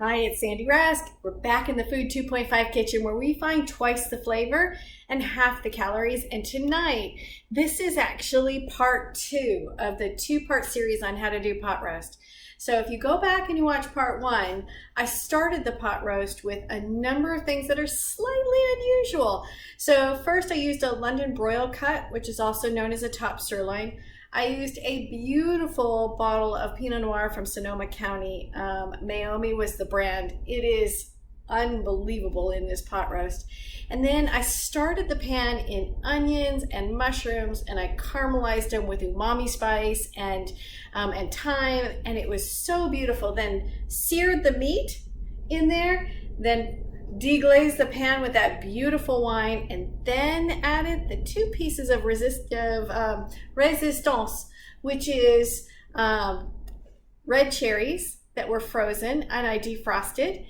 Hi, it's Sandy Rusk. We're back in the Food 2.5 kitchen where we find twice the flavor and half the calories. And tonight, this is actually part 2 of the 2-part series on how to do pot roast. So if you go back and you watch part 1, I started the pot roast with a number of things that are slightly unusual. So first I used a London broil cut, which is also known as a top sirloin. I used a beautiful bottle of Pinot Noir from Sonoma County. Meiomi was the brand. It is unbelievable in this pot roast. And then I started the pan in onions and mushrooms, and I caramelized them with umami spice and thyme, and it was so beautiful. Then seared the meat in there, then deglazed the pan with that beautiful wine, and then added the 2 pieces of resistance, which is red cherries that were frozen and I defrosted,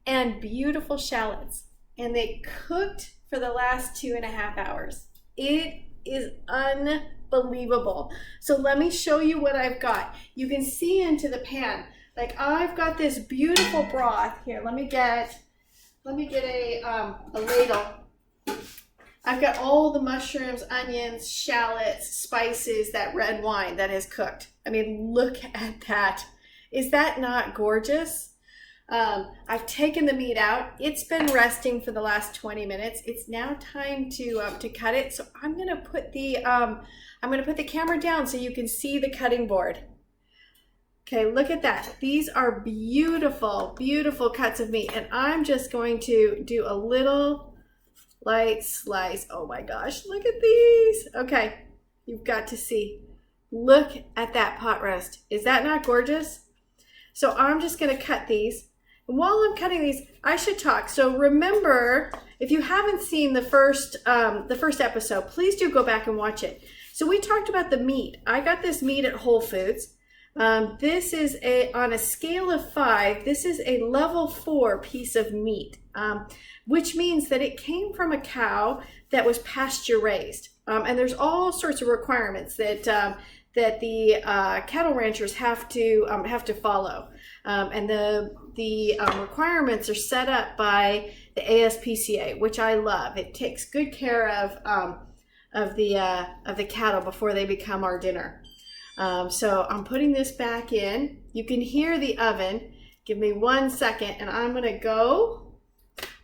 and beautiful shallots, and they cooked for the last 2.5 hours. It is unbelievable. So let me show you what I've got. You can see into the pan. Like, I've got this beautiful broth here. Let me get a ladle. I've got all the mushrooms, onions, shallots, spices, that red wine that is cooked. I mean, look at that. Is that not gorgeous? I've taken the meat out. It's been resting for the last 20 minutes. It's now time to cut it. So I'm gonna put the camera down so you can see the cutting board. Okay, look at that. These are beautiful, beautiful cuts of meat. And I'm just going to do a little light slice. Oh my gosh, look at these. Okay, you've got to see. Look at that pot roast. Is that not gorgeous? So I'm just gonna cut these. And while I'm cutting these, I should talk. So remember, if you haven't seen the first episode, please do go back and watch it. So we talked about the meat. I got this meat at Whole Foods. This is on a scale of 5, this is a level 4 piece of meat, which means that it came from a cow that was pasture raised. And there's all sorts of requirements that the cattle ranchers have to follow. And the requirements are set up by the ASPCA, which I love. It takes good care of the cattle before they become our dinner. So I'm putting this back in. You can hear the oven. Give me 1 second and I'm gonna go.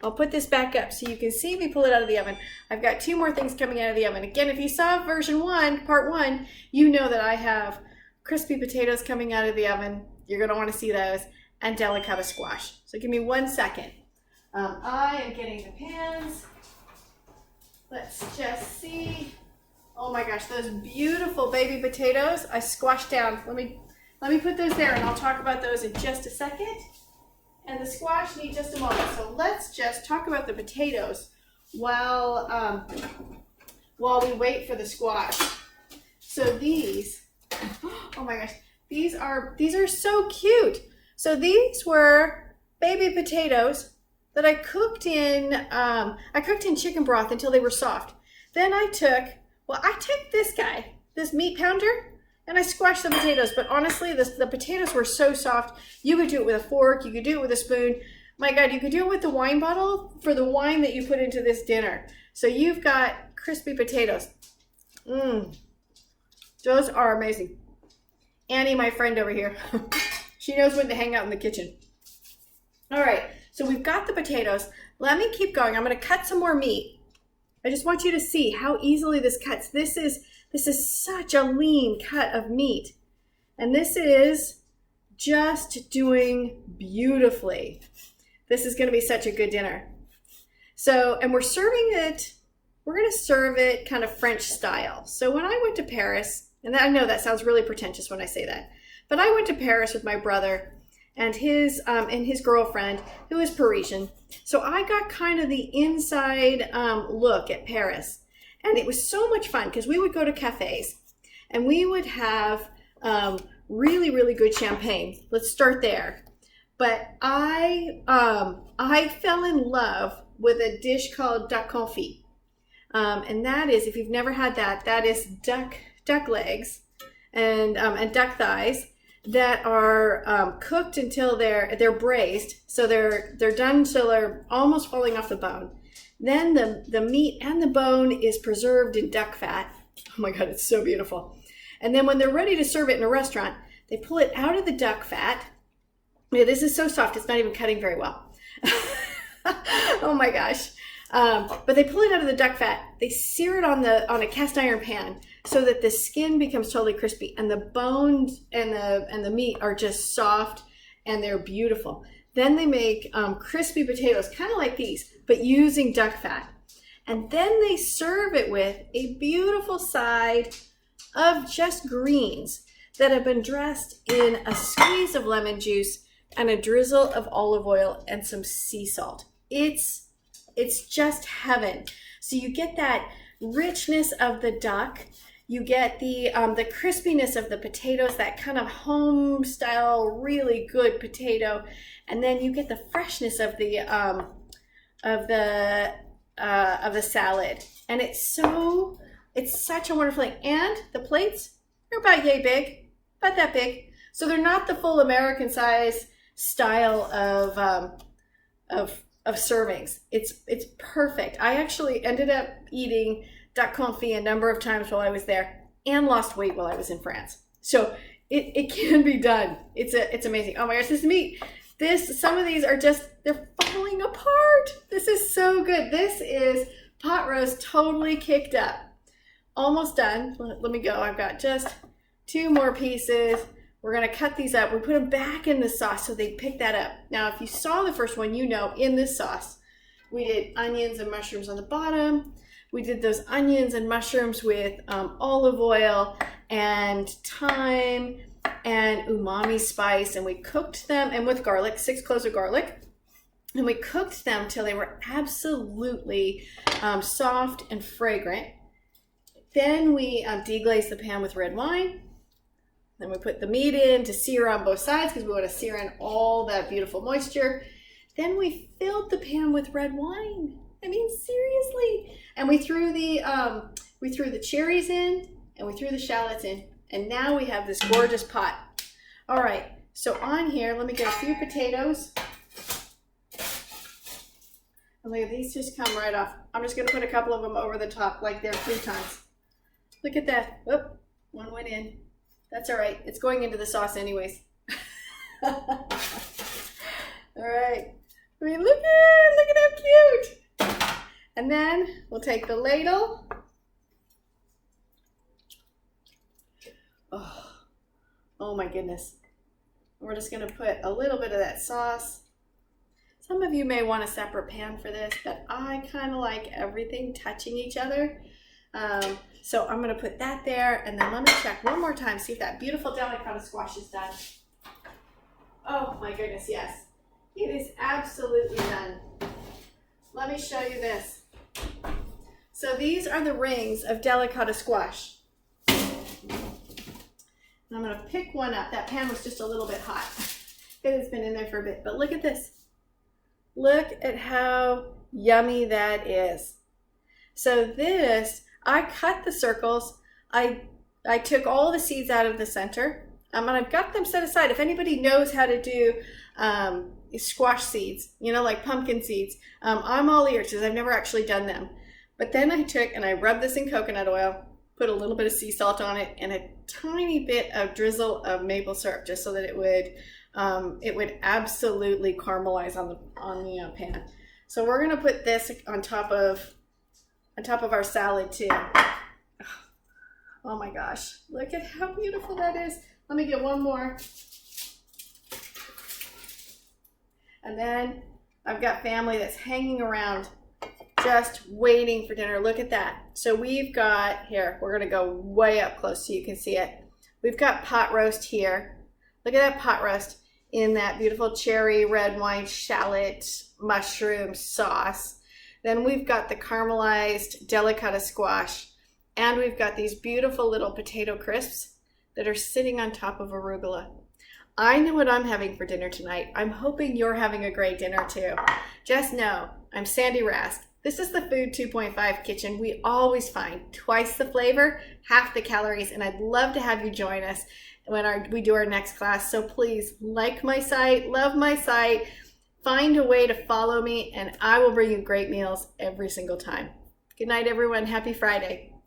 I'll put this back up so you can see me pull it out of the oven. I've got 2 more things coming out of the oven. Again, if you saw version 1, part 1, you know that I have crispy potatoes coming out of the oven. You're gonna wanna see those, and delicata squash. So give me 1 second. I am getting the pans. Let's just see. Oh my gosh, those beautiful baby potatoes I squashed down. Let me put those there and I'll talk about those in just a second. And the squash need just a moment. So let's just talk about the potatoes while we wait for the squash. So these, oh my gosh, these are so cute. So these were baby potatoes that I cooked in chicken broth until they were soft. Then I took this guy, this meat pounder, and I squashed the potatoes. But honestly, the potatoes were so soft. You could do it with a fork. You could do it with a spoon. My God, you could do it with the wine bottle for the wine that you put into this dinner. So you've got crispy potatoes. Those are amazing. Annie, my friend over here, she knows when to hang out in the kitchen. All right, so we've got the potatoes. Let me keep going. I'm going to cut some more meat. I just want you to see how easily this cuts. This is such a lean cut of meat. And this is just doing beautifully. This is going to be such a good dinner. So, and we're going to serve it kind of French style. So when I went to Paris, and I know that sounds really pretentious when I say that, but I went to Paris with my brother and his girlfriend, who is Parisian. So I got kind of the inside look at Paris. And it was so much fun because we would go to cafes and we would have really, really good champagne. Let's start there. But I fell in love with a dish called duck confit. And that is, if you've never had that, that is duck legs and duck thighs that are cooked until they're braised, so they're done until they're almost falling off the bone. Then the meat and the bone is preserved in duck fat. Oh my God, it's so beautiful. And then when they're ready to serve it in a restaurant, they pull it out of the duck fat. Yeah, this is so soft, it's not even cutting very well. Oh my gosh. But they pull it out of the duck fat, they sear it on a cast iron pan so that the skin becomes totally crispy, and the bones and the meat are just soft and they're beautiful. Then they make crispy potatoes, kind of like these, but using duck fat. And then they serve it with a beautiful side of just greens that have been dressed in a squeeze of lemon juice and a drizzle of olive oil and some sea salt. It's just heaven. So you get that richness of the duck, you get the crispiness of the potatoes, that kind of home style, really good potato, and then you get the freshness of the salad. And it's such a wonderful thing. And the plates are about yay big, about that big. So they're not the full American size style of servings. It's perfect. I actually ended up eating duck confit a number of times while I was there, and lost weight while I was in France. So it can be done. It's amazing. Oh my gosh, this meat. Some of these are they're falling apart. This is so good. This is pot roast totally kicked up. Almost done. Let me go. I've got just 2 more pieces. We're gonna cut these up. We put them back in the sauce so they pick that up. Now, if you saw the first one, you know in this sauce, we did onions and mushrooms on the bottom. We did those onions and mushrooms with olive oil and thyme and umami spice, and we cooked them, and with garlic, 6 cloves of garlic. And we cooked them till they were absolutely soft and fragrant. Then we deglazed the pan with red wine. Then we put the meat in to sear on both sides because we want to sear in all that beautiful moisture. Then we filled the pan with red wine. I mean, seriously. And we threw the cherries in, and we threw the shallots in, and now we have this gorgeous pot. All right, so on here, let me get a few potatoes. And look at these, just come right off. I'm just gonna put a couple of them over the top like they're croutons. Look at that. Whoop, one went in. That's all right. It's going into the sauce anyways. All right. I mean, look at how cute. And then we'll take the ladle. Oh my goodness. We're just going to put a little bit of that sauce. Some of you may want a separate pan for this, but I kind of like everything touching each other. So I'm going to put that there, and then let me check one more time, see if that beautiful delicata squash is done. Oh my goodness, yes. It is absolutely done. Let me show you this. So these are the rings of delicata squash. And I'm going to pick one up. That pan was just a little bit hot. It has been in there for a bit, but look at this. Look at how yummy that is. So this, I cut the circles. I took all the seeds out of the center, and I've got them set aside. If anybody knows how to do squash seeds, you know, like pumpkin seeds, I'm all ears because I've never actually done them. But then I took and I rubbed this in coconut oil, put a little bit of sea salt on it, and a tiny bit of drizzle of maple syrup, just so that it would absolutely caramelize on the pan. So we're gonna put this on top of our salad too. Oh my gosh, look at how beautiful that is. Let me get one more. And then I've got family that's hanging around just waiting for dinner. Look at that. So we've got, here, we're gonna go way up close so you can see it. We've got pot roast here. Look at that pot roast in that beautiful cherry red wine shallot mushroom sauce. Then we've got the caramelized delicata squash, and we've got these beautiful little potato crisps that are sitting on top of arugula. I know what I'm having for dinner tonight. I'm hoping you're having a great dinner too. Just know, I'm Sandy Rask. This is the Food 2.5 kitchen. We always find twice the flavor, half the calories, and I'd love to have you join us. when we do our next class. So please like my site, love my site, find a way to follow me, and I will bring you great meals every single time. Good night, everyone. Happy Friday.